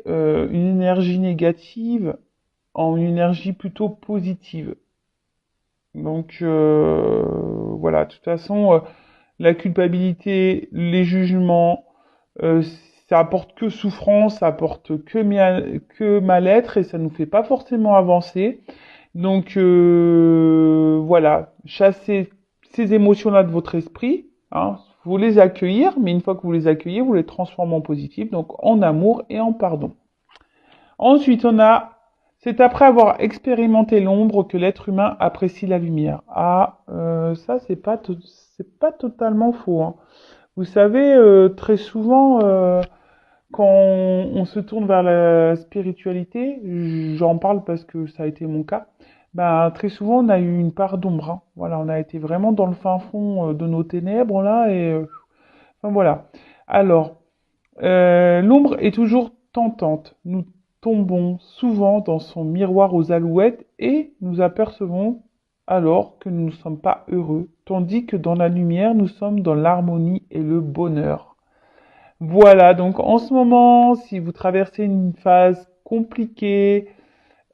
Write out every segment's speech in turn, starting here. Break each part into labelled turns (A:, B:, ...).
A: une énergie négative en une énergie plutôt positive. Donc voilà, de toute façon, la culpabilité, les jugements, euh, ça apporte que souffrance, ça apporte que mal-être et ça nous fait pas forcément avancer. Donc voilà, chassez ces émotions-là de votre esprit, hein, vous les accueillir, mais une fois que vous les accueillez, vous les transformez en positif, donc en amour et en pardon. Ensuite, c'est après avoir expérimenté l'ombre que l'être humain apprécie la lumière. Ah, ça c'est pas totalement faux, hein. Vous savez, très souvent, quand on se tourne vers la spiritualité, j'en parle parce que ça a été mon cas, ben, très souvent on a eu une part d'ombre, hein. Voilà, on a été vraiment dans le fin fond de nos ténèbres là et enfin, voilà. Alors, l'ombre est toujours tentante. Nous tombons souvent dans son miroir aux alouettes et nous apercevons alors que nous ne sommes pas heureux, tandis que dans la lumière, nous sommes dans l'harmonie et le bonheur. Voilà, donc en ce moment, si vous traversez une phase compliquée,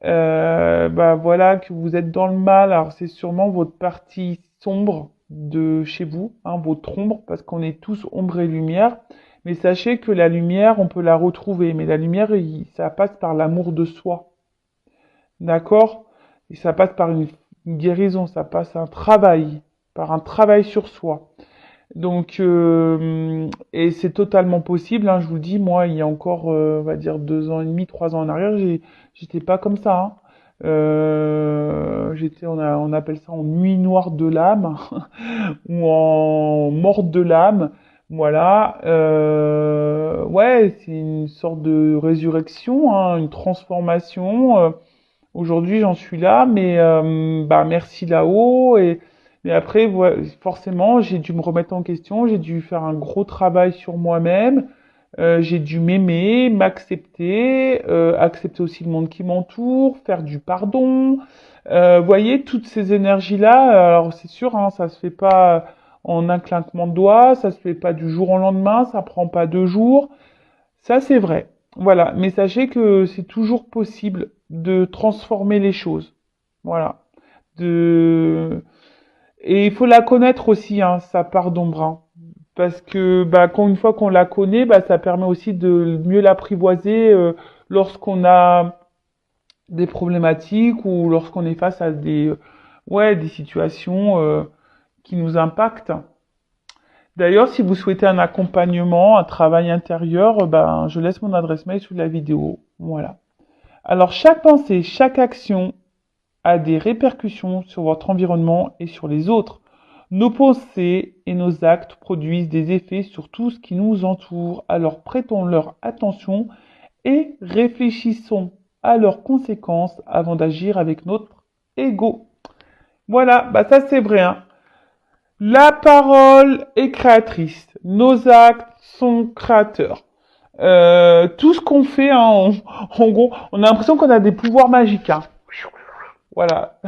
A: bah voilà, que vous êtes dans le mal, alors c'est sûrement votre partie sombre de chez vous, hein, votre ombre, parce qu'on est tous ombre et lumière. Mais sachez que la lumière, on peut la retrouver, mais la lumière, ça passe par l'amour de soi, d'accord? Et ça passe par une guérison, ça passe par un travail sur soi. Donc, et c'est totalement possible, hein, je vous le dis, moi, il y a encore, on va dire 2 ans et demi, 3 ans en arrière, j'étais pas comme ça, hein. On appelle ça en nuit noire de l'âme ou en mort de l'âme. Voilà. Ouais, c'est une sorte de résurrection, hein, une transformation. Aujourd'hui, j'en suis là, mais bah merci là-haut. Mais après, forcément, j'ai dû me remettre en question. J'ai dû faire un gros travail sur moi-même. J'ai dû m'aimer, m'accepter, accepter aussi le monde qui m'entoure, faire du pardon. Voyez, toutes ces énergies-là, alors c'est sûr, hein, ça se fait pas en un clinquement de doigts, ça se fait pas du jour au lendemain, ça prend pas 2 jours. Ça, c'est vrai. Voilà. Mais sachez que c'est toujours possible de transformer les choses. Voilà. De... Et il faut la connaître aussi, hein, sa part d'ombre, hein. Parce que bah, une fois qu'on la connaît, bah, ça permet aussi de mieux l'apprivoiser lorsqu'on a des problématiques ou lorsqu'on est face à des situations qui nous impactent. D'ailleurs, si vous souhaitez un accompagnement, un travail intérieur, ben, je laisse mon adresse mail sous la vidéo. Voilà. Alors, chaque pensée, chaque action a des répercussions sur votre environnement et sur les autres. Nos pensées et nos actes produisent des effets sur tout ce qui nous entoure. Alors, prêtons leur attention et réfléchissons à leurs conséquences avant d'agir avec notre ego. Voilà, bah ça c'est vrai, hein. La parole est créatrice. Nos actes sont créateurs. Tout ce qu'on fait, hein, en gros, on a l'impression qu'on a des pouvoirs magiques, hein. Voilà,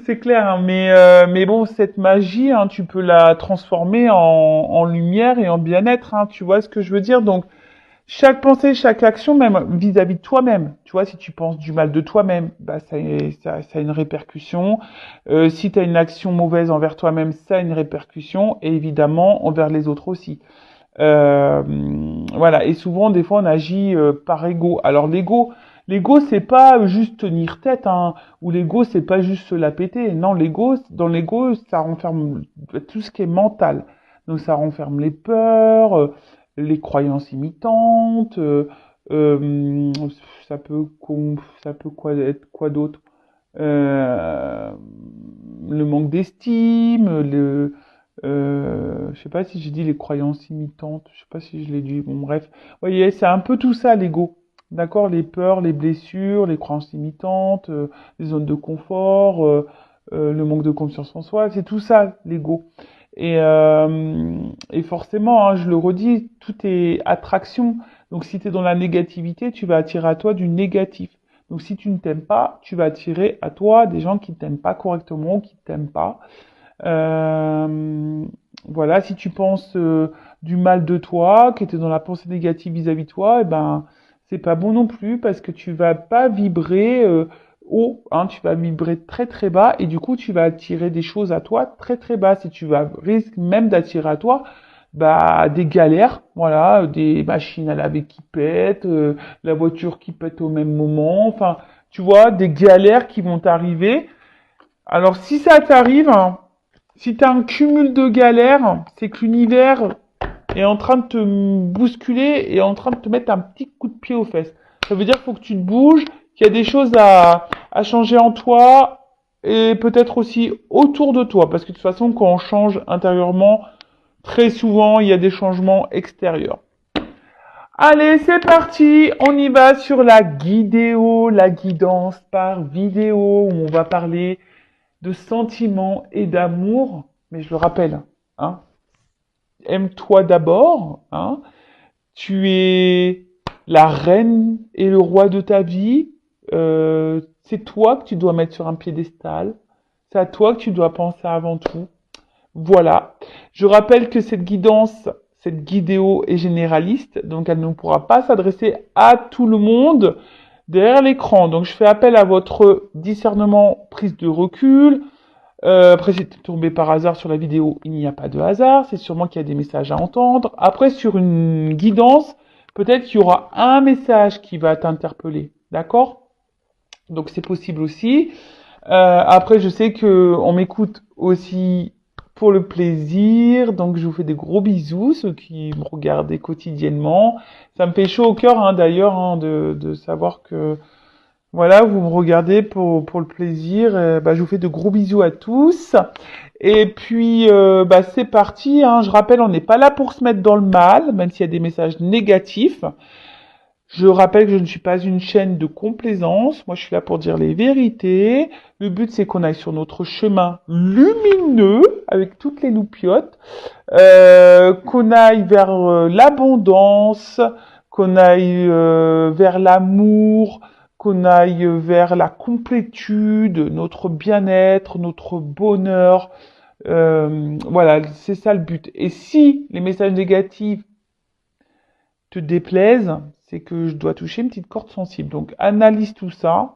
A: c'est clair, hein, mais bon, cette magie, hein, tu peux la transformer en lumière et en bien-être, hein, tu vois ce que je veux dire? Donc, chaque pensée, chaque action, même vis-à-vis de toi-même, tu vois, si tu penses du mal de toi-même, bah, ça a une répercussion. Si tu as une action mauvaise envers toi-même, ça a une répercussion, et évidemment envers les autres aussi. Euh, voilà, et souvent, des fois, on agit par ego. Alors, l'ego, c'est pas juste tenir tête, hein, ou l'ego, c'est pas juste se la péter. Non, dans l'ego, ça renferme tout ce qui est mental. Donc, ça renferme les peurs, les croyances imitantes, euh, ça peut, ça peut quoi être quoi d'autre? Euh, le manque d'estime, je sais pas si j'ai dit les croyances imitantes, je sais pas si je l'ai dit, bon bref. Vous voyez, c'est un peu tout ça l'ego. D'accord? Les peurs, les blessures, les croyances limitantes, les zones de confort, le manque de confiance en soi, c'est tout ça l'ego. Et forcément, hein, je le redis, tout est attraction. Donc si tu es dans la négativité, tu vas attirer à toi du négatif. Donc si tu ne t'aimes pas, tu vas attirer à toi des gens qui ne t'aiment pas correctement, qui ne t'aiment pas. Euh, voilà, si tu penses du mal de toi, que tu es dans la pensée négative vis-à-vis de toi, eh ben c'est pas bon non plus parce que tu vas pas vibrer haut, hein, tu vas vibrer très très bas et du coup tu vas attirer des choses à toi très très bas. Si tu vas risque même d'attirer à toi bah des galères, voilà, des machines à laver qui pètent, la voiture qui pète au même moment, enfin tu vois des galères qui vont t'arriver. Alors si ça t'arrive, hein, si tu as un cumul de galères, c'est que l'univers est en train de te bousculer et en train de te mettre un petit coup de pied aux fesses. Ça veut dire qu'il faut que tu te bouges, qu'il y a des choses à changer en toi et peut-être aussi autour de toi. Parce que de toute façon, quand on change intérieurement, très souvent, il y a des changements extérieurs. Allez, c'est parti, on y va sur la guidéo, la guidance par vidéo, où on va parler de sentiments et d'amour. Mais je le rappelle, hein, aime-toi d'abord, hein. Tu es la reine et le roi de ta vie. C'est toi que tu dois mettre sur un piédestal. C'est à toi que tu dois penser avant tout. Voilà. Je rappelle que cette guidance, cette guidéo est généraliste, donc elle ne pourra pas s'adresser à tout le monde derrière l'écran. Donc je fais appel à votre discernement, prise de recul. Après, si tu es tombé par hasard sur la vidéo, il n'y a pas de hasard. C'est sûrement qu'il y a des messages à entendre. Après, sur une guidance, peut-être qu'il y aura un message qui va t'interpeller. D'accord? Donc, c'est possible aussi. Après, je sais que on m'écoute aussi pour le plaisir. Donc, je vous fais des gros bisous, ceux qui me regardent quotidiennement. Ça me fait chaud au cœur, hein, d'ailleurs, hein, de savoir que voilà, vous me regardez pour le plaisir. Bah, je vous fais de gros bisous à tous. Et puis, bah, c'est parti, hein. Je rappelle, on n'est pas là pour se mettre dans le mal, même s'il y a des messages négatifs. Je rappelle que je ne suis pas une chaîne de complaisance. Moi, je suis là pour dire les vérités. Le but, c'est qu'on aille sur notre chemin lumineux, avec toutes les loupiottes, qu'on aille vers l'abondance, qu'on aille vers l'amour, qu'on aille vers la complétude, notre bien-être, notre bonheur. Voilà, c'est ça le but. Et si les messages négatifs te déplaisent, c'est que je dois toucher une petite corde sensible. Donc analyse tout ça.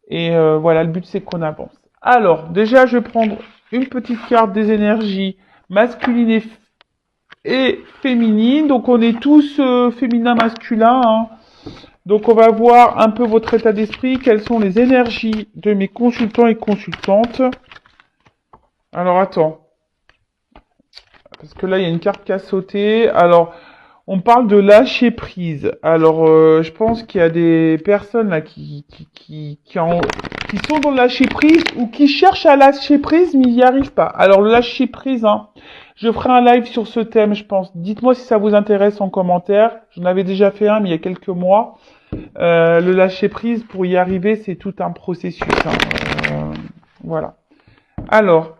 A: Et voilà, le but c'est qu'on avance. Alors, déjà, je vais prendre une petite carte des énergies masculines et féminines. Donc on est tous féminin masculin, hein. Donc on va voir un peu votre état d'esprit, quelles sont les énergies de mes consultants et consultantes. Alors attends, parce que là il y a une carte qui a sauté. Alors on parle de lâcher prise. Alors je pense qu'il y a des personnes là qui sont dans le lâcher prise ou qui cherchent à lâcher prise mais ils n'y arrivent pas. Alors le lâcher prise, hein, je ferai un live sur ce thème, je pense. Dites-moi si ça vous intéresse en commentaire. J'en avais déjà fait un mais il y a quelques mois. Le lâcher prise, pour y arriver, c'est tout un processus, hein. Voilà. Alors,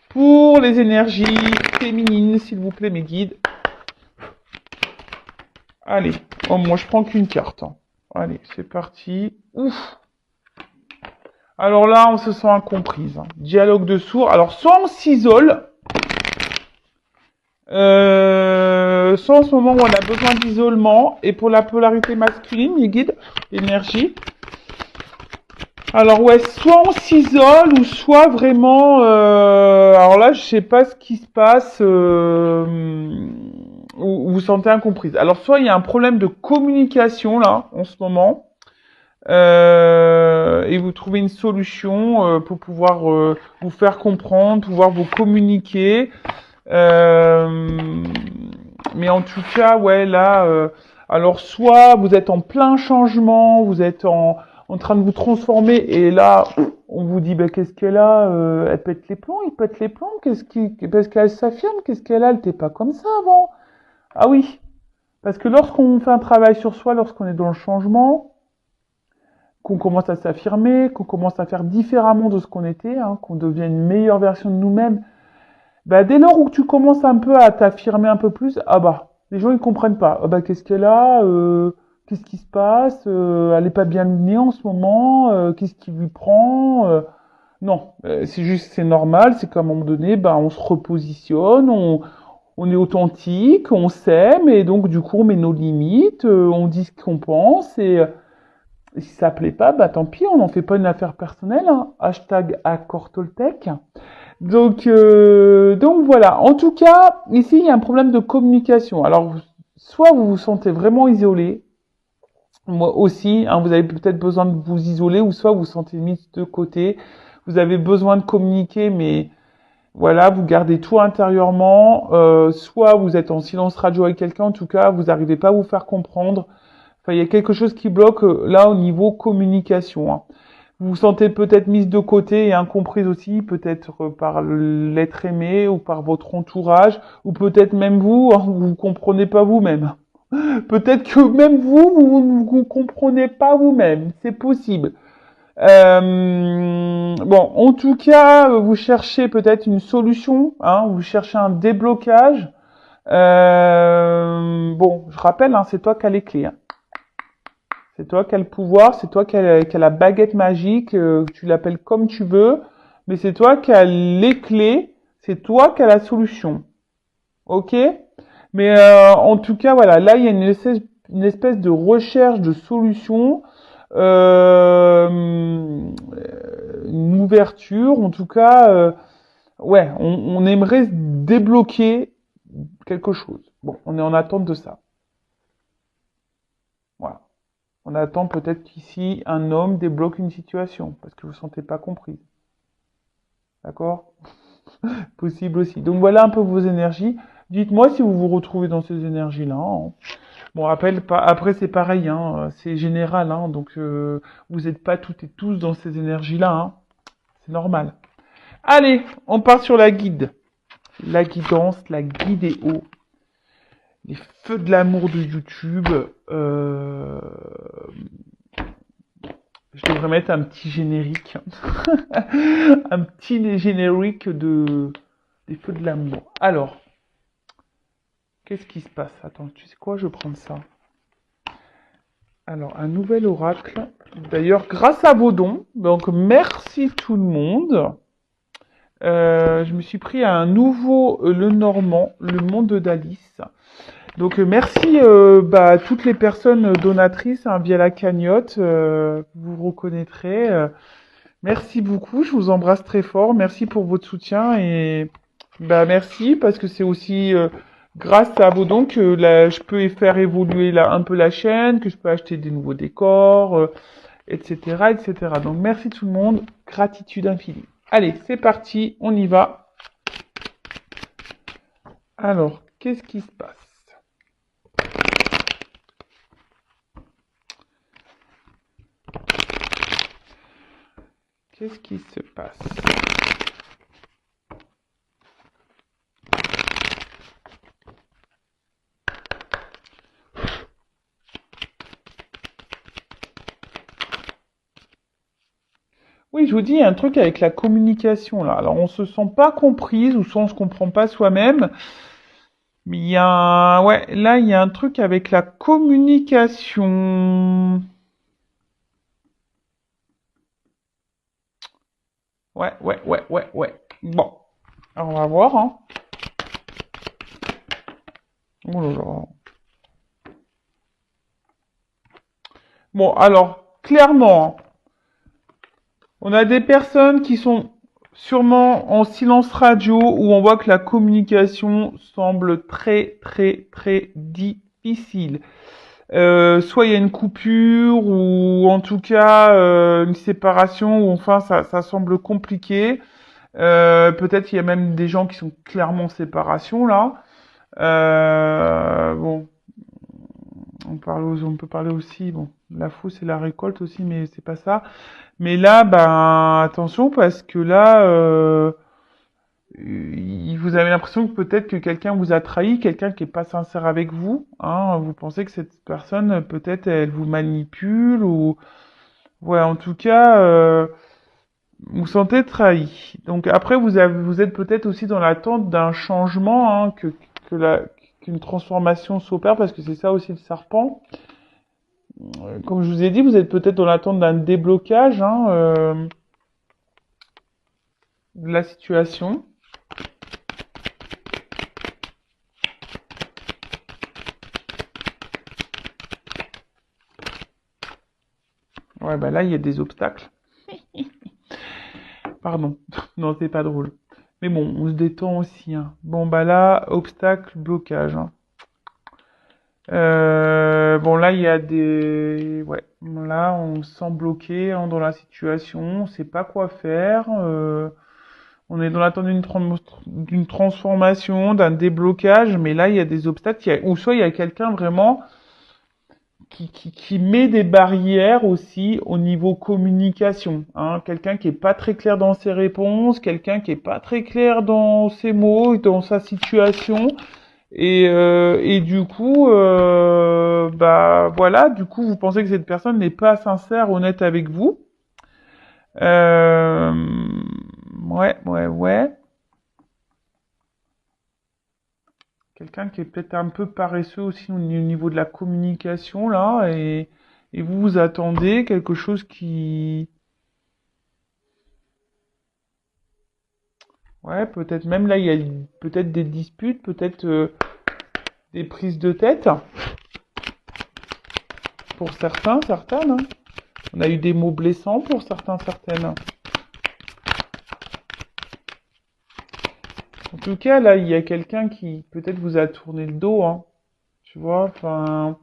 A: pour les énergies féminines, s'il vous plaît, mes guides. Allez. Oh, moi, je prends qu'une carte, hein. Allez, c'est parti. Ouf. Alors là, on se sent incomprise, hein. Dialogue de sourds. Alors, soit on s'isole, soit en ce moment où on a besoin d'isolement, et pour la polarité masculine, mes guides, énergie. Alors ouais, soit on s'isole, ou soit vraiment, alors là, je sais pas ce qui se passe, où vous vous sentez incomprise. Alors soit il y a un problème de communication là, en ce moment, et vous trouvez une solution pour pouvoir vous faire comprendre, pouvoir vous communiquer. Mais en tout cas, ouais, là, alors soit vous êtes en plein changement, vous êtes en train de vous transformer, et là, on vous dit, ben, qu'est-ce qu'elle a, elle pète les plombs, il pète les plombs, parce qu'elle s'affirme, qu'est-ce qu'elle a, elle n'était pas comme ça avant. Ah oui, parce que lorsqu'on fait un travail sur soi, lorsqu'on est dans le changement, qu'on commence à s'affirmer, qu'on commence à faire différemment de ce qu'on était, hein, qu'on devient une meilleure version de nous-mêmes, bah, dès lors où tu commences un peu à t'affirmer un peu plus, ah bah, les gens ils comprennent pas. Ah bah, qu'est-ce qu'elle a, qu'est-ce qui se passe, elle est pas bien née en ce moment, qu'est-ce qui lui prend, non, c'est juste, c'est normal, c'est qu'à un moment donné, bah, on se repositionne, on est authentique, on s'aime, et donc du coup on met nos limites, on dit ce qu'on pense, et si ça plaît pas, bah tant pis, on n'en fait pas une affaire personnelle, hein. Hashtag accord Toltec. Donc voilà. En tout cas, ici il y a un problème de communication. Alors, soit vous vous sentez vraiment isolé, moi aussi, hein, vous avez peut-être besoin de vous isoler, ou soit vous vous sentez mis de côté, vous avez besoin de communiquer, mais voilà, vous gardez tout intérieurement, soit vous êtes en silence radio avec quelqu'un, en tout cas, vous n'arrivez pas à vous faire comprendre. Enfin, il y a quelque chose qui bloque là au niveau communication, hein. Vous vous sentez peut-être mise de côté et incomprise aussi, peut-être par l'être aimé ou par votre entourage, ou peut-être même vous, hein, vous ne comprenez pas vous-même. Peut-être que même vous ne vous comprenez pas vous-même, c'est possible. Bon, en tout cas, vous cherchez peut-être une solution, hein, vous cherchez un déblocage. Bon, je rappelle, hein, c'est toi qui as les clés, hein. C'est toi qui as le pouvoir, c'est toi qui as la baguette magique, tu l'appelles comme tu veux, mais c'est toi qui as les clés, c'est toi qui as la solution. Ok? Mais en tout cas, voilà, là il y a une espèce de recherche de solution, une ouverture, en tout cas, ouais, on aimerait débloquer quelque chose. Bon, on est en attente de ça. Voilà. On attend peut-être qu'ici, un homme débloque une situation, parce que vous ne vous sentez pas compris. D'accord? Possible aussi. Donc voilà un peu vos énergies. Dites-moi si vous vous retrouvez dans ces énergies-là, hein. Bon, après c'est pareil, hein, c'est général, hein, donc vous n'êtes pas toutes et tous dans ces énergies-là, hein. C'est normal. Allez, on part sur la guide. La guidance, la guidéo. Les feux de l'amour de YouTube. Je devrais mettre un petit générique. Un petit générique des feux de l'amour. Alors, qu'est-ce qui se passe? Attends, tu sais quoi? Je vais prendre ça. Alors, un nouvel oracle. D'ailleurs, grâce à vos dons, donc merci tout le monde. Je me suis pris à un nouveau Le Normand, le monde d'Alice. Donc merci à toutes les personnes donatrices, hein, via la cagnotte, vous reconnaîtrez. Merci beaucoup, je vous embrasse très fort. Merci pour votre soutien et merci parce que c'est aussi grâce à vos dons que je peux faire évoluer un peu la chaîne, que je peux acheter des nouveaux décors, etc., etc. Donc merci tout le monde, gratitude infinie. Allez, c'est parti, on y va. Alors, qu'est-ce qui se passe? Qu'est-ce qui se passe? Oui, je vous dis, il y a un truc avec la communication là. Alors, on se sent pas comprise ou soit on se comprend pas soi-même. Mais ouais, là, il y a un truc avec la communication. Ouais, ouais, ouais, ouais, ouais. Bon, alors, on va voir, hein. Oh là là. Bon, alors, clairement, hein, on a des personnes qui sont sûrement en silence radio où on voit que la communication semble très, très, très difficile. Soit il y a une coupure ou en tout cas une séparation ou enfin ça semble compliqué. Peut-être il y a même des gens qui sont clairement en séparation là. Bon, on peut parler aussi, bon, la fausse et la récolte aussi, mais c'est pas ça. Mais là, ben attention parce que là, vous avez l'impression que peut-être que quelqu'un vous a trahi, quelqu'un qui est pas sincère avec vous, hein. Vous pensez que cette personne, peut-être, elle vous manipule ou, ouais, en tout cas, vous sentez trahi. Donc après, vous êtes peut-être aussi dans l'attente d'un changement, hein, qu'une transformation s'opère, parce que c'est ça aussi le serpent. Comme je vous ai dit, vous êtes peut-être dans l'attente d'un déblocage, hein, de la situation. Ouais, bah là, il y a des obstacles. Pardon. Non, c'est pas drôle. Mais bon, on se détend aussi, hein. Bon, bah là, obstacle, blocage, hein. Bon, là, il y a des... Ouais, bon, là, on se sent bloqué hein, dans la situation, on sait pas quoi faire. On est dans l'attente d'une transformation, d'un déblocage, mais là, il y a des obstacles. Ou soit il y a quelqu'un vraiment qui met des barrières aussi au niveau communication. Hein. Quelqu'un qui est pas très clair dans ses réponses, quelqu'un qui est pas très clair dans ses mots, dans sa situation. Et du coup, bah voilà, du coup, vous pensez que cette personne n'est pas sincère, honnête avec vous. Euh, ouais. Quelqu'un qui est peut-être un peu paresseux aussi au niveau de la communication, là, et vous vous attendez quelque chose qui... Ouais, peut-être même là, il y a peut-être des disputes, peut-être des prises de tête, pour certains, certaines. Hein. On a eu des mots blessants pour certains, certaines. En tout cas, là, il y a quelqu'un qui peut-être vous a tourné le dos, hein. Tu vois, enfin...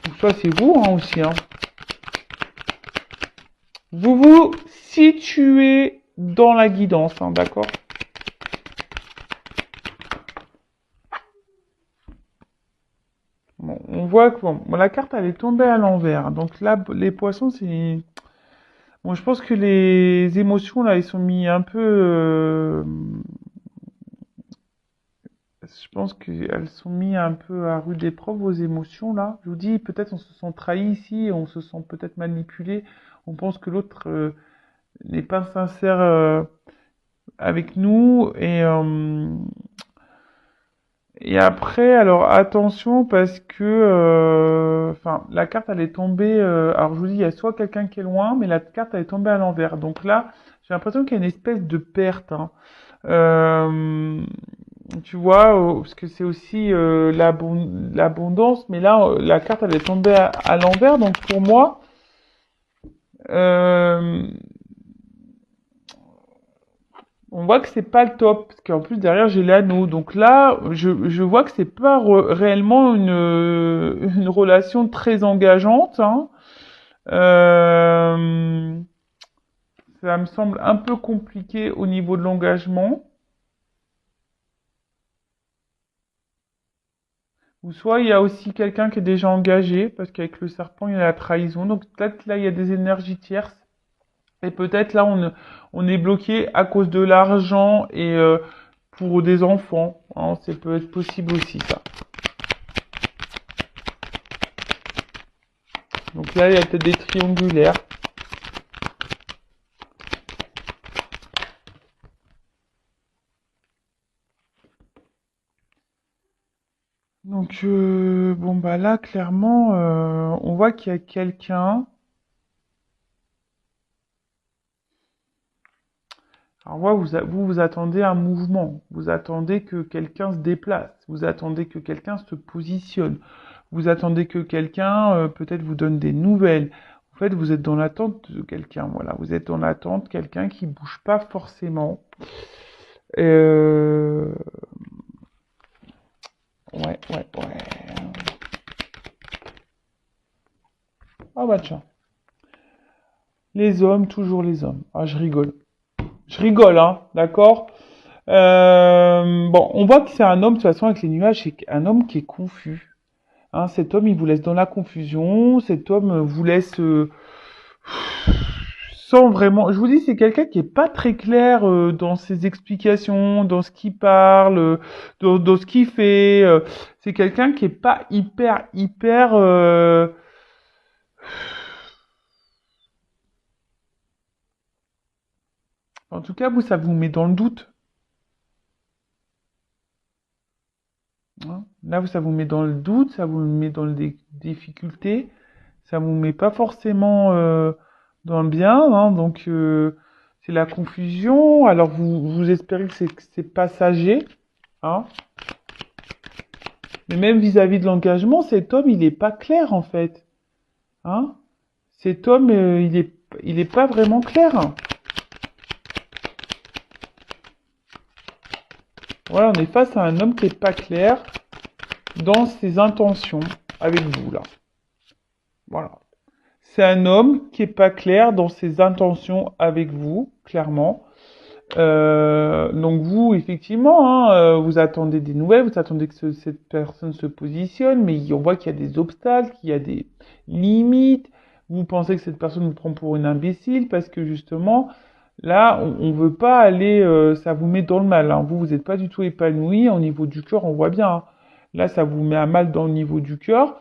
A: Ou soit c'est vous, hein, aussi, hein. Vous vous situez dans la guidance, hein, d'accord? Bon, on voit que bon, la carte, elle est tombée à l'envers. Donc là, les poissons, c'est... Bon, je pense que les émotions, là, ils sont mis un peu... Je pense qu'elles sont mis un peu à rude épreuve, vos émotions, là. Je vous dis, peut-être on se sent trahi ici, on se sent peut-être manipulé. On pense que l'autre n'est pas sincère avec nous. Et après, alors attention parce que, enfin, la carte elle est tombée. Alors je vous dis, il y a soit quelqu'un qui est loin, mais la carte elle est tombée à l'envers. Donc là, j'ai l'impression qu'il y a une espèce de perte. Hein. Euh, Tu vois, parce que c'est aussi l'abondance, mais là, la carte elle est tombée à l'envers. Donc pour moi, euh, on voit que c'est pas le top, parce qu'en plus derrière j'ai l'anneau. Donc là, je vois que c'est pas réellement une relation très engageante. Hein. Euh, Ça me semble un peu compliqué au niveau de l'engagement. Ou soit il y a aussi quelqu'un qui est déjà engagé, parce qu'avec le serpent il y a la trahison. Donc peut-être là il y a des énergies tierces. Et peut-être là on est bloqué à cause de l'argent et pour des enfants. Hein, ça peut être possible aussi ça. Donc là, il y a peut-être des triangulaires. Donc, bon, bah là, clairement, on voit qu'il y a quelqu'un. Alors, vous attendez un mouvement. Vous attendez que quelqu'un se déplace. Vous attendez que quelqu'un se positionne. Vous attendez que quelqu'un, peut-être, vous donne des nouvelles. En fait, vous êtes dans l'attente de quelqu'un. Voilà, vous êtes dans l'attente de quelqu'un qui bouge pas forcément. Euh... Ouais. Ah bah tiens. Les hommes, toujours les hommes. Ah, je rigole. Je rigole, hein, d'accord? Bon, on voit que c'est un homme, de toute façon, avec les nuages, c'est un homme qui est confus. Hein, cet homme, il vous laisse dans la confusion. Cet homme vous laisse sans vraiment... Je vous dis, c'est quelqu'un qui est pas très clair dans ses explications, dans ce qu'il parle, dans ce qu'il fait. C'est quelqu'un qui est pas hyper... En tout cas, vous, ça vous met dans le doute. Hein. Là, ça vous met dans le doute, ça vous met dans les difficultés, ça vous met pas forcément dans le bien, hein, donc c'est la confusion. Alors vous espérez que c'est passager, hein, mais même vis-à-vis de l'engagement, cet homme il est pas clair en fait. Hein? Cet homme, il est pas vraiment clair. Voilà, on est face à un homme qui est pas clair dans ses intentions avec vous, là. Voilà. C'est un homme qui est pas clair dans ses intentions avec vous, clairement. Donc vous, effectivement, hein, vous attendez des nouvelles, vous attendez que cette personne se positionne, mais on voit qu'il y a des obstacles, qu'il y a des limites. Vous pensez que cette personne vous prend pour une imbécile parce que justement, là, on veut pas aller, ça vous met dans le mal. Hein. Vous n'êtes pas du tout épanoui au niveau du cœur, on voit bien. Hein. Là, ça vous met à mal dans le niveau du cœur.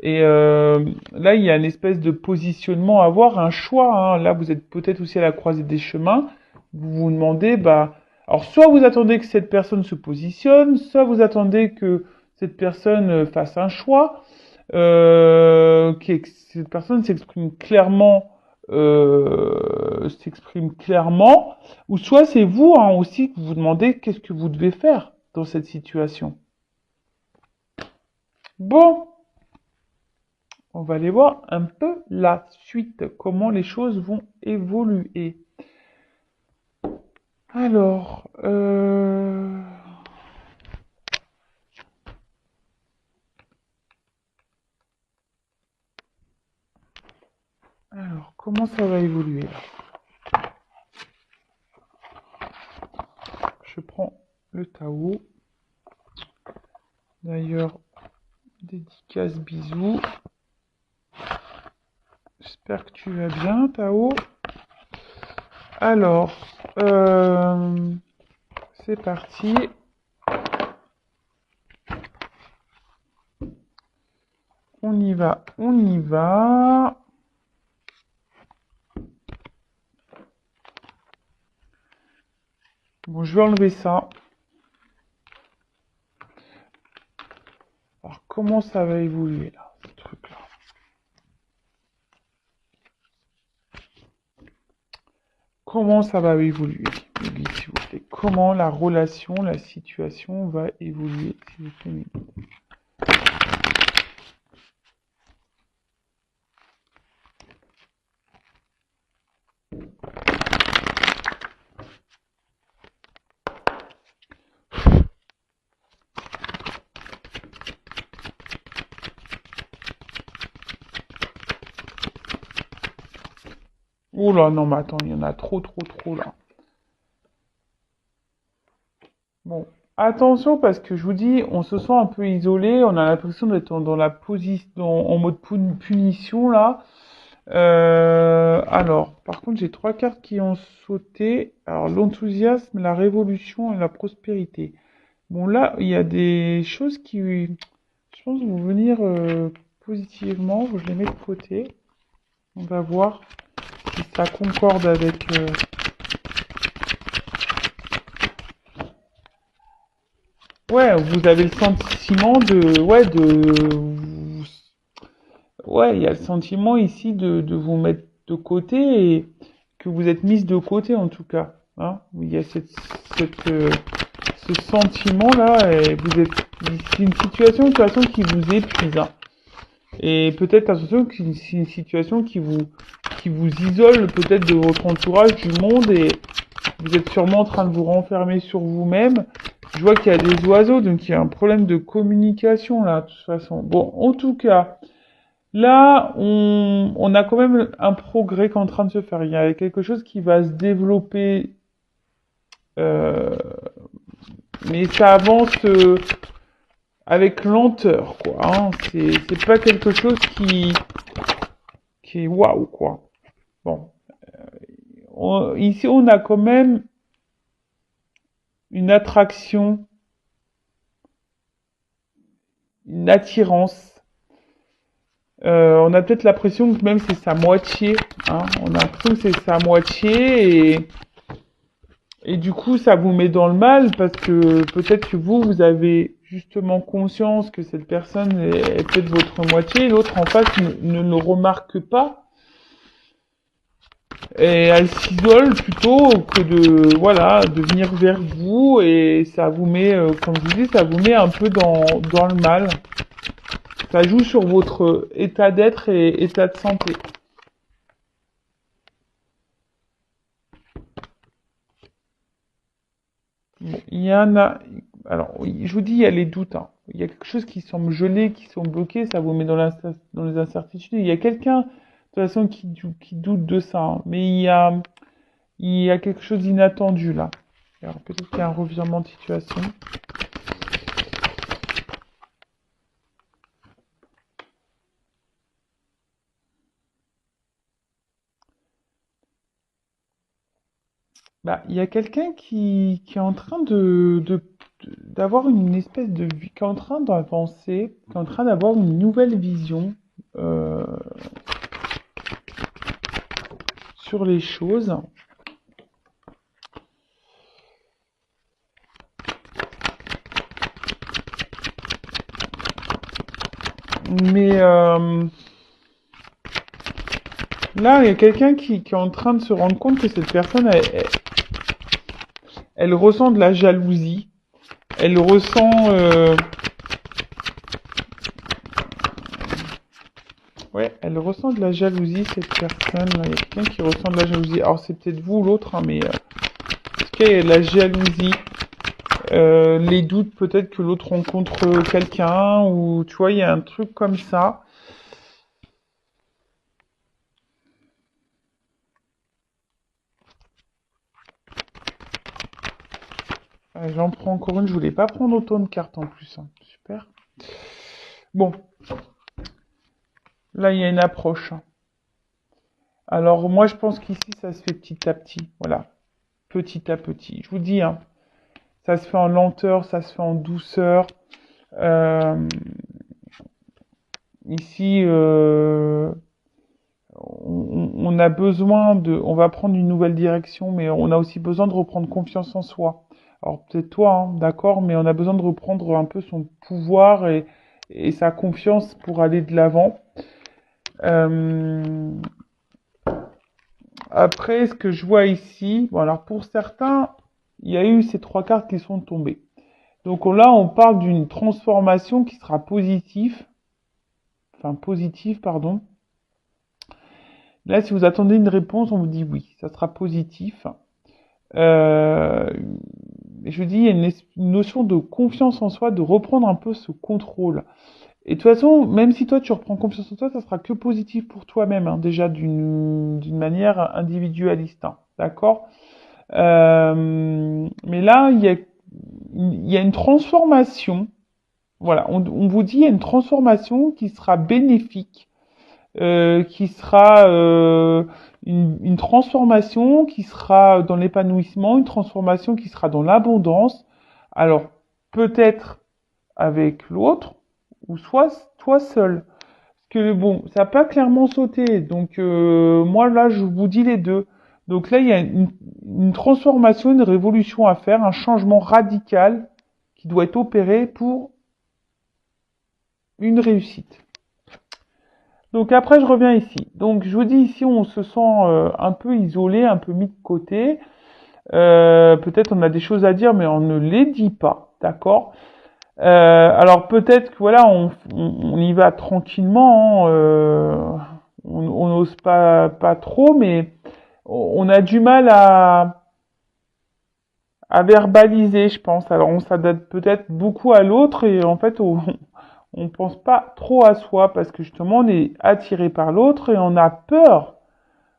A: Et là, il y a une espèce de positionnement à avoir, un choix. Hein. Là, vous êtes peut-être aussi à la croisée des chemins. Vous vous demandez, bah, alors soit vous attendez que cette personne se positionne, soit vous attendez que cette personne fasse un choix, que cette personne s'exprime clairement, ou soit c'est vous hein, aussi que vous vous demandez qu'est-ce que vous devez faire dans cette situation. Bon. On va aller voir un peu la suite, comment les choses vont évoluer. Alors, comment ça va évoluer là? Je prends le Tao. D'ailleurs, dédicace, bisous. J'espère que tu vas bien, Tao. Alors, c'est parti. On y va, on y va. Bon, je vais enlever ça. Alors, comment ça va évoluer là, ce truc-là? Comment ça va évoluer, Mehdi, s'il vous plaît? Comment la relation, la situation va évoluer, s'il vous plaît, Mehdi? Oh là, non, mais attends, il y en a trop là. Bon, attention parce que je vous dis, on se sent un peu isolé, on a l'impression d'être dans la position, en mode punition là. Alors, par contre, j'ai 3 cartes qui ont sauté. Alors, l'enthousiasme, la révolution et la prospérité. Bon, là, il y a des choses qui, je pense, vont venir positivement. Je les mets de côté. On va voir si ça concorde avec... Ouais, vous avez le sentiment de... Ouais, il y a le sentiment ici de vous mettre de côté et que vous êtes mise de côté en tout cas. Hein. Il y a ce sentiment-là et vous êtes... C'est une situation de toute façon qui vous épuise. Hein. Et peut-être attention que c'est une situation qui vous isole peut-être de votre entourage, du monde et vous êtes sûrement en train de vous renfermer sur vous-même. Je vois qu'il y a des oiseaux, donc il y a un problème de communication là, de toute façon. Bon, en tout cas, là, on a quand même un progrès qui est en train de se faire. Il y a quelque chose qui va se développer, mais ça avance avec lenteur, quoi. Hein. C'est pas quelque chose qui est waouh, quoi. Bon, ici, on a quand même une attraction, une attirance. On a peut-être l'impression que même c'est sa moitié. Hein. On a l'impression que c'est sa moitié et du coup ça vous met dans le mal parce que peut-être que vous avez justement conscience que cette personne est peut-être votre moitié, l'autre en face ne le remarque pas. Et elle s'isole plutôt que de venir vers vous et ça vous met, comme je vous dis, ça vous met un peu dans le mal. Ça joue sur votre état d'être et état de santé. Bon, il y en a. Alors, oui, je vous dis, il y a les doutes, hein. Il y a quelque chose qui semble gelé, qui sont bloqués, ça vous met dans les incertitudes. Il y a quelqu'un, de toute façon, qui doute de ça, hein. Mais il y a quelque chose d'inattendu là. Alors, peut-être qu'il y a un revirement de situation. Bah, il y a quelqu'un qui est en train d'avoir une espèce de vie, qui est en train d'avancer, qui est en train d'avoir une nouvelle vision euh, sur les choses. Mais là, il y a quelqu'un qui est en train de se rendre compte que cette personne, elle ressent de la jalousie. Elle ressent... ouais, elle ressent de la jalousie, cette personne. Il y a quelqu'un qui ressent de la jalousie. Alors, c'est peut-être vous ou l'autre, hein, mais... en tout cas, il y a de la jalousie. Les doutes, peut-être que l'autre rencontre quelqu'un, ou tu vois, il y a un truc comme ça. J'en prends encore une, je voulais pas prendre autant de cartes en plus, hein. Super. Bon, là il y a une approche. Alors moi je pense qu'ici ça se fait petit à petit, voilà, petit à petit. Je vous dis, hein, ça se fait en lenteur, ça se fait en douceur. Euh, ici, on a besoin on va prendre une nouvelle direction, mais on a aussi besoin de reprendre confiance en soi. Alors peut-être toi, hein, d'accord, mais on a besoin de reprendre un peu son pouvoir et sa confiance pour aller de l'avant. Euh, après, ce que je vois ici, bon alors pour certains, il y a eu ces trois cartes qui sont tombées. Donc là, on parle d'une transformation qui sera positive, pardon. Là, si vous attendez une réponse, on vous dit oui, ça sera positif. Euh, je dis, il y a une notion de confiance en soi, de reprendre un peu ce contrôle. Et de toute façon, même si toi tu reprends confiance en toi, ça sera que positif pour toi-même, hein, déjà d'une manière individualiste, hein, d'accord? Mais là, il y a une transformation. Voilà, on vous dit il y a une transformation qui sera bénéfique, qui sera une transformation qui sera dans l'épanouissement, une transformation qui sera dans l'abondance. Alors, peut-être avec l'autre, ou soit toi seul. Parce que bon, ça n'a pas clairement sauté. Donc, moi, là, je vous dis les deux. Donc là, il y a une transformation, une révolution à faire, un changement radical qui doit être opéré pour une réussite. Donc après, je reviens ici. Donc je vous dis ici, on se sent un peu isolé, un peu mis de côté. Peut-être on a des choses à dire, mais on ne les dit pas, d'accord? Alors peut-être que voilà, on y va tranquillement, hein, on n'ose pas trop, mais on a du mal à verbaliser, je pense. Alors on s'adapte peut-être beaucoup à l'autre et en fait on pense pas trop à soi parce que justement on est attiré par l'autre et on a peur,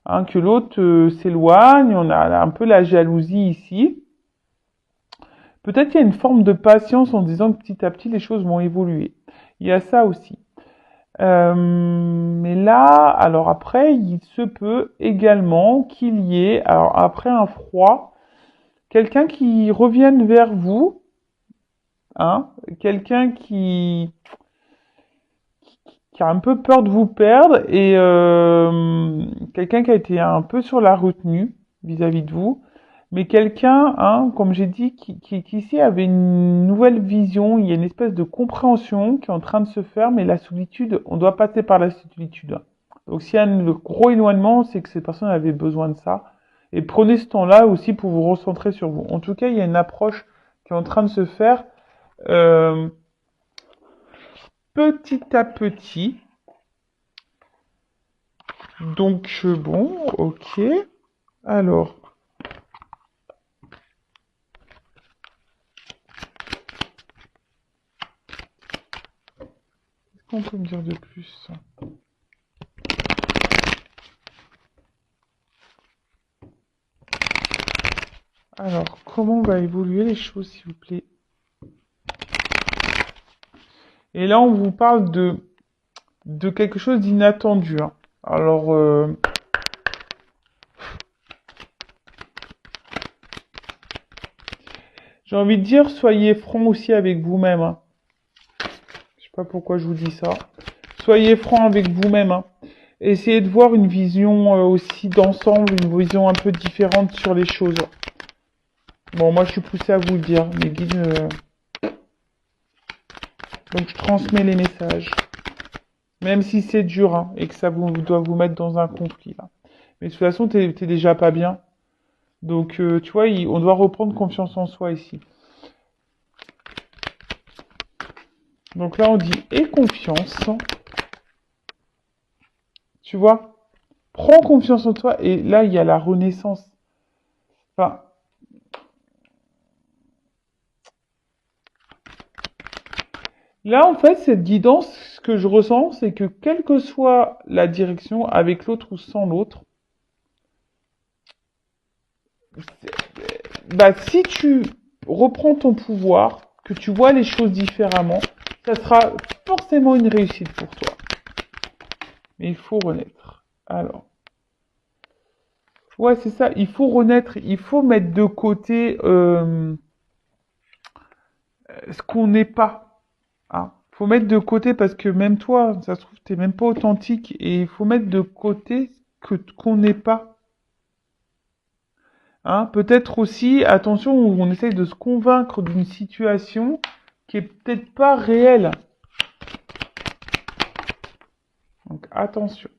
A: hein, que l'autre s'éloigne. On a un peu la jalousie ici. Peut-être qu'il y a une forme de patience en disant que petit à petit les choses vont évoluer. Il y a ça aussi. Mais là, alors après, il se peut également qu'il y ait, alors après un froid, quelqu'un qui revienne vers vous, hein, quelqu'un qui a un peu peur de vous perdre et quelqu'un qui a été un peu sur la retenue vis-à-vis de vous, mais quelqu'un, hein, comme j'ai dit, qui ici avait une nouvelle vision, il y a une espèce de compréhension qui est en train de se faire, mais la solitude, on doit passer par la solitude. Donc s'il y a un gros éloignement, c'est que ces personnes avaient besoin de ça. Et prenez ce temps-là aussi pour vous recentrer sur vous. En tout cas, il y a une approche qui est en train de se faire. Euh, petit à petit. Donc, bon, ok. Alors, qu'est-ce qu'on peut me dire de plus? Alors, comment va évoluer les choses, s'il vous plaît? Et là, on vous parle de quelque chose d'inattendu, hein. Alors, j'ai envie de dire, soyez franc aussi avec vous-même, hein. Je sais pas pourquoi je vous dis ça. Soyez franc avec vous-même, hein. Essayez de voir une vision aussi d'ensemble, une vision un peu différente sur les choses. Bon, moi, je suis poussé à vous le dire. Mes guides, donc, je transmets les messages. Même si c'est dur, hein, et que ça doit vous mettre dans un conflit, là. Mais de toute façon, t'es déjà pas bien. Donc, tu vois, on doit reprendre confiance en soi ici. Donc là, on dit aie confiance. Tu vois, prends confiance en toi. Et là, il y a la renaissance. Enfin, là, en fait, cette guidance, ce que je ressens, c'est que quelle que soit la direction, avec l'autre ou sans l'autre, bah, si tu reprends ton pouvoir, que tu vois les choses différemment, ça sera forcément une réussite pour toi. Mais il faut renaître. Alors, ouais, c'est ça, il faut renaître, il faut mettre de côté ce qu'on n'est pas. Hein. Faut mettre de côté parce que même toi, ça se trouve, t'es même pas authentique et il faut mettre de côté qu'on n'est pas. Hein. Peut-être aussi, attention, où on essaye de se convaincre d'une situation qui est peut-être pas réelle. Donc attention.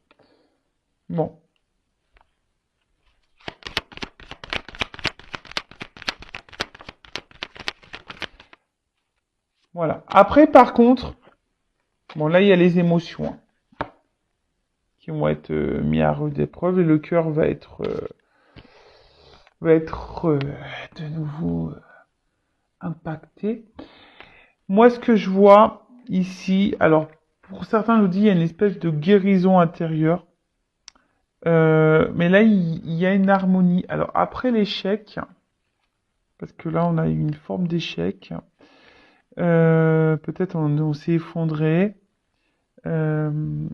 A: Bon. Voilà. Après, par contre, bon là, il y a les émotions hein, qui vont être mis à rude épreuve et le cœur va être de nouveau impacté. Moi, ce que je vois ici, alors pour certains, je vous dis, il y a une espèce de guérison intérieure. Mais là, il y a une harmonie. Alors après l'échec, parce que là, on a eu une forme d'échec. Peut-être on s'est effondré. Euh,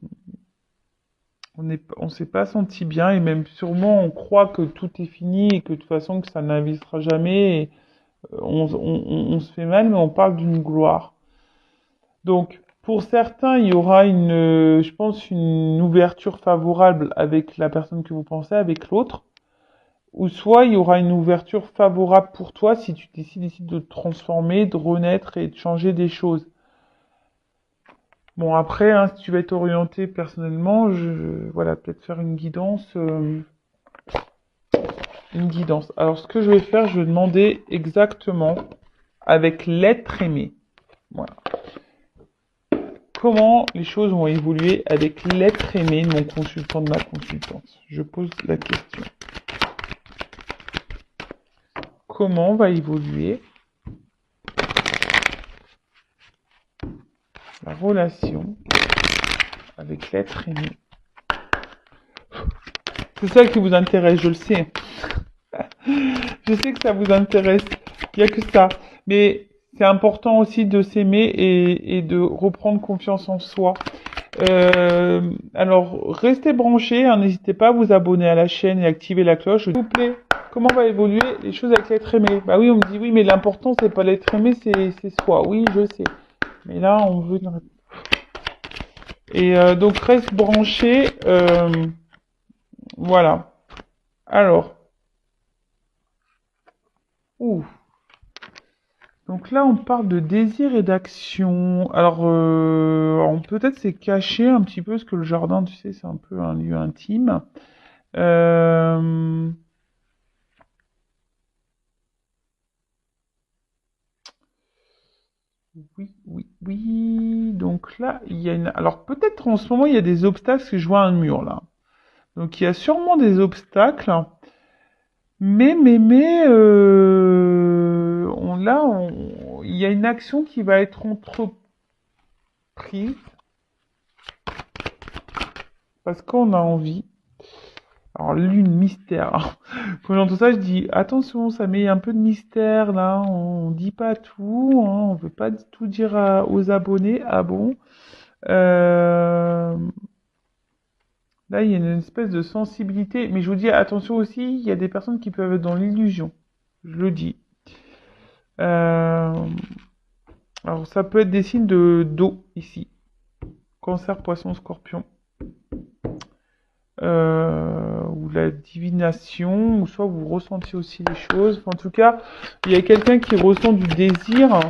A: on s'est pas senti bien et même sûrement on croit que tout est fini et que de toute façon que ça n'investira jamais. Et on se fait mal, mais on parle d'une gloire. Donc, pour certains, il y aura je pense, une ouverture favorable avec la personne que vous pensez, avec l'autre. Ou soit il y aura une ouverture favorable pour toi si tu décides de te transformer, de renaître et de changer des choses. Bon, après, hein, si tu vas être orienté personnellement, voilà, peut-être faire une guidance. Une guidance. Alors, ce que je vais faire, je vais demander exactement avec l'être aimé. Voilà. Comment les choses vont évoluer avec l'être aimé de mon consultant, de ma consultante? Je pose la question. Comment va évoluer la relation avec l'être aimé? C'est ça qui vous intéresse, je le sais. Je sais que ça vous intéresse. Il n'y a que ça. Mais c'est important aussi de s'aimer et de reprendre confiance en soi. Alors, restez branchés, hein, n'hésitez pas à vous abonner à la chaîne et activer la cloche. S'il vous plaît, comment va évoluer les choses avec l'être aimé? Bah oui, on me dit oui, mais l'important, c'est pas l'être aimé, c'est soi. Oui, je sais. Mais là, on veut une réponse. Et donc, reste branché. Voilà. Alors, ouh. Donc là, on parle de désir et d'action. Alors, peut-être c'est caché un petit peu, parce que le jardin, tu sais, c'est un peu un lieu intime. Euh, oui, oui. Oui, donc là, il y a une... Alors peut-être en ce moment, il y a des obstacles, parce que je vois un mur là. Donc il y a sûrement des obstacles, il y a une action qui va être entreprise parce qu'on a envie. Alors lune, mystère. Quand j'entends ça, je dis attention, ça met un peu de mystère là, on dit pas tout, hein, on veut pas tout dire aux abonnés. Ah bon? Euh, Là, il y a une espèce de sensibilité, mais je vous dis attention aussi, il y a des personnes qui peuvent être dans l'illusion. Je le dis. Euh, Alors ça peut être des signes de d'eau ici. Cancer, poisson, scorpion. Ou la divination, ou soit vous ressentez aussi les choses. Enfin, en tout cas, il y a quelqu'un qui ressent du désir.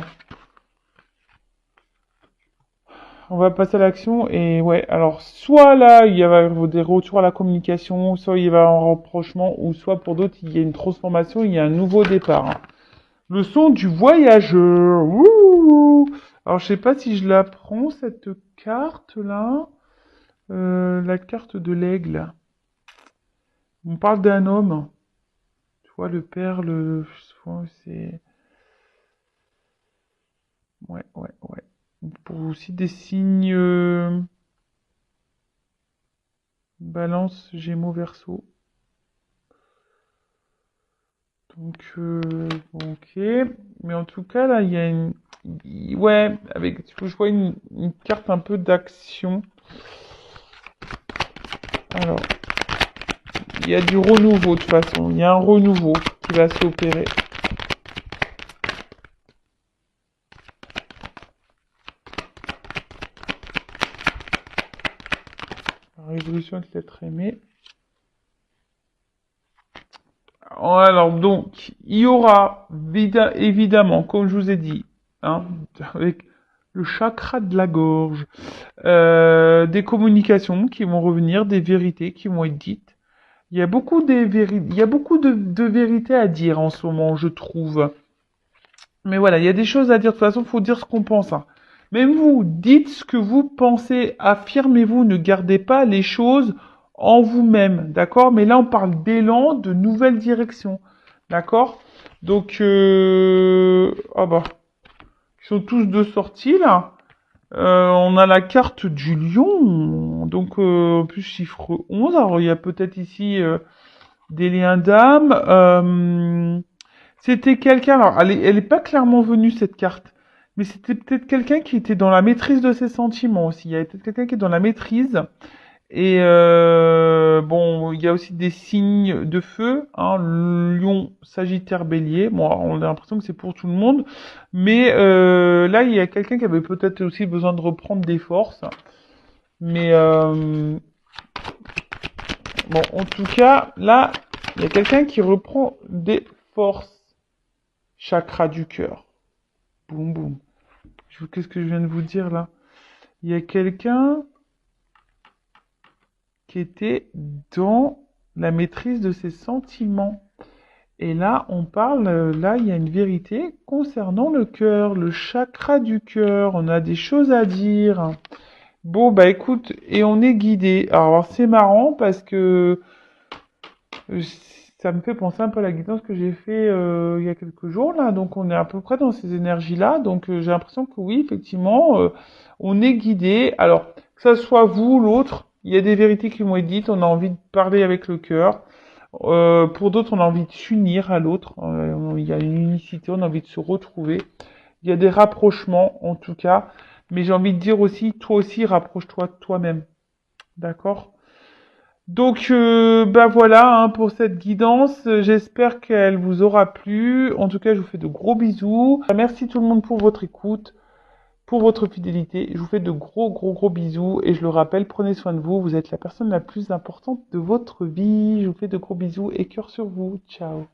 A: On va passer à l'action et ouais, alors soit là il y a des retours à la communication, soit il y a un rapprochement, ou soit pour d'autres il y a une transformation, il y a un nouveau départ. Le son du voyageur. Ouh. Alors je sais pas si je la prends cette carte là, la carte de l'aigle. On parle d'un homme. Tu vois le père, c'est ouais. Pour aussi des signes Balance, Gémeaux, Verseau. Donc, ok. Mais en tout cas, là, il y a une... Ouais, je vois une carte un peu d'action. Alors, il y a du renouveau, de toute façon. Il y a un renouveau qui va s'opérer. La révolution de l'être aimé. Alors, donc, il y aura, évidemment, comme je vous ai dit, hein, avec le chakra de la gorge, des communications qui vont revenir, des vérités qui vont être dites. Il y a beaucoup de vérités à dire en ce moment, je trouve. Mais voilà, il y a des choses à dire. De toute façon, il faut dire ce qu'on pense. Hein. Même vous, dites ce que vous pensez, affirmez-vous, ne gardez pas les choses en vous-même, d'accord? Mais là, on parle d'élan, de nouvelles directions, d'accord? Donc, ah bah, ils sont tous de sortie là. On a la carte du lion, donc en plus chiffre 11. Alors, il y a peut-être ici des liens d'âme. C'était quelqu'un, alors elle est pas clairement venue cette carte, mais c'était peut-être quelqu'un qui était dans la maîtrise de ses sentiments aussi. Il y avait peut-être quelqu'un qui est dans la maîtrise. Et bon, il y a aussi des signes de feu, hein, Lion, Sagittaire, Bélier. Bon, on a l'impression que c'est pour tout le monde, mais là, il y a quelqu'un qui avait peut-être aussi besoin de reprendre des forces. Mais bon, en tout cas, là, il y a quelqu'un qui reprend des forces. Chakra du cœur. Boum, boum. Qu'est-ce que je viens de vous dire là? Il y a quelqu'un qui était dans la maîtrise de ses sentiments. Et là, on parle, là, il y a une vérité concernant le cœur, le chakra du cœur. On a des choses à dire. Bon, bah écoute, et on est guidé. Alors, c'est marrant parce que ça me fait penser un peu à la guidance que j'ai fait il y a quelques jours là. Donc, on est à peu près dans ces énergies-là. Donc, j'ai l'impression que oui, effectivement, on est guidé. Alors, que ça soit vous, l'autre, il y a des vérités qui vont être dites. On a envie de parler avec le cœur. Pour d'autres, on a envie de s'unir à l'autre. Il y a une unicité, on a envie de se retrouver. Il y a des rapprochements, en tout cas. Mais j'ai envie de dire aussi, toi aussi, rapproche-toi de toi-même. D'accord? Donc, bah voilà hein, pour cette guidance. J'espère qu'elle vous aura plu. En tout cas, je vous fais de gros bisous. Merci tout le monde pour votre écoute, pour votre fidélité. Je vous fais de gros bisous. Et je le rappelle, prenez soin de vous. Vous êtes la personne la plus importante de votre vie. Je vous fais de gros bisous et cœur sur vous. Ciao.